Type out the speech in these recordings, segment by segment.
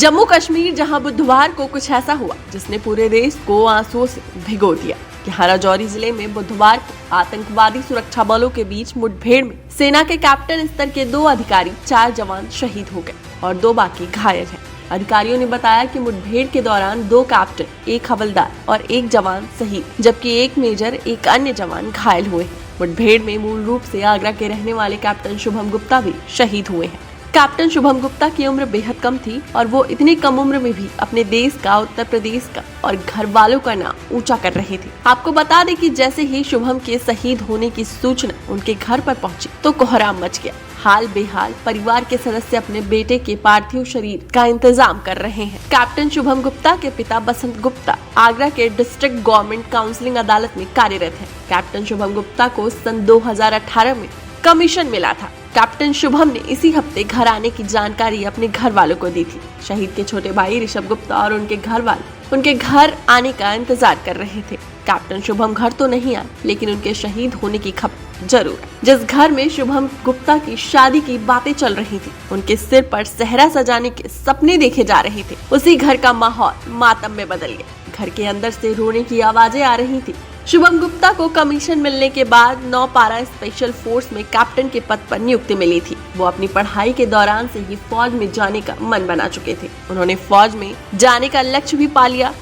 जम्मू कश्मीर जहां बुधवार को कुछ ऐसा हुआ जिसने पूरे देश को आंसुओं से भिगो दिया। यहाँ राजौरी जिले में बुधवार को आतंकवादी सुरक्षा बलों के बीच मुठभेड़ में सेना के कैप्टन स्तर के 2 अधिकारी, 4 जवान शहीद हो गए और 2 बाकी घायल हैं। अधिकारियों ने बताया कि मुठभेड़ के दौरान 2 कैप्टन, 1 हवलदार और 1 जवान शहीद, जबकि 1 मेजर, 1 अन्य जवान घायल हुए हैं। मुठभेड़ में मूल रूप से आगरा के रहने वाले कैप्टन शुभम गुप्ता भी शहीद हुए हैं। कैप्टन शुभम गुप्ता की उम्र बेहद कम थी और वो इतनी कम उम्र में भी अपने देश का, उत्तर प्रदेश का और घर वालों का नाम ऊंचा कर रहे थे। आपको बता दें कि जैसे ही शुभम के शहीद होने की सूचना उनके घर पर पहुंची तो कोहराम मच गया। हाल बेहाल परिवार के सदस्य अपने बेटे के पार्थिव शरीर का इंतजाम कर रहे हैं। कैप्टन शुभम गुप्ता के पिता बसंत गुप्ता आगरा के डिस्ट्रिक्ट गवर्नमेंट काउंसिलिंग अदालत में कार्यरत है। कैप्टन शुभम गुप्ता को सन 2018 में कमीशन मिला था। कैप्टन शुभम ने इसी हफ्ते घर आने की जानकारी अपने घर वालों को दी थी। शहीद के छोटे भाई ऋषभ गुप्ता और उनके घर वाले उनके घर आने का इंतजार कर रहे थे। कैप्टन शुभम घर तो नहीं आए, लेकिन उनके शहीद होने की खबर जरूर। जिस घर में शुभम गुप्ता की शादी की बातें चल रही थी, उनके सिर पर सेहरा सजाने के सपने देखे जा रहे थे, उसी घर का माहौल मातम में बदल गया। घर के अंदर से रोने की आवाजें आ रही थी। शुभम गुप्ता को कमीशन मिलने के बाद 9 पारा स्पेशल फोर्स में कैप्टन के पद पर नियुक्ति मिली थी। वो अपनी पढ़ाई के दौरान से ही फौज में जाने का मन बना चुके थे। उन्होंने फौज में जाने का लक्ष्य भी पा लिया।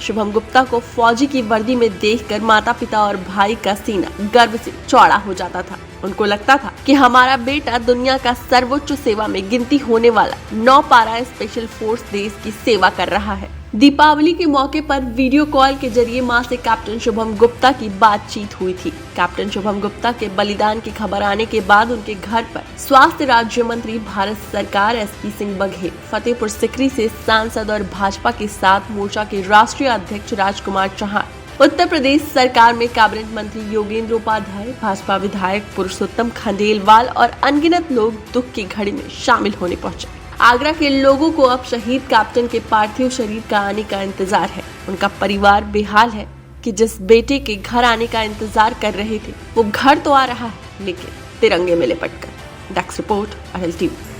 शुभम गुप्ता को फौजी की वर्दी में देखकर माता पिता और भाई का सीना गर्व से चौड़ा हो जाता था। उनको लगता था कि हमारा बेटा दुनिया का सर्वोच्च सेवा में गिनती होने वाला 9 पारा स्पेशल फोर्स देश की सेवा कर रहा है। दीपावली के मौके पर वीडियो कॉल के जरिए मां से कैप्टन शुभम गुप्ता की बातचीत हुई थी। कैप्टन शुभम गुप्ता के बलिदान की खबर आने के बाद उनके घर पर स्वास्थ्य राज्य मंत्री भारत सरकार एसपी सिंह बघेल, फतेहपुर सिकरी से सांसद और भाजपा के साथ मोर्चा के राष्ट्रीय अध्यक्ष राजकुमार चौहान, उत्तर प्रदेश सरकार में कैबिनेट मंत्री योगेंद्र उपाध्याय, भाजपा विधायक पुरुषोत्तम खंडेलवाल और अनगिनत लोग दुख की घड़ी में शामिल होने पहुंचे। आगरा के लोगों को अब शहीद कैप्टन के पार्थिव शरीर का आने का इंतजार है। उनका परिवार बेहाल है कि जिस बेटे के घर आने का इंतजार कर रहे थे, वो घर तो आ रहा है, लेकिन तिरंगे में लिपट कर। डेस्क रिपोर्ट, अटल टीवी।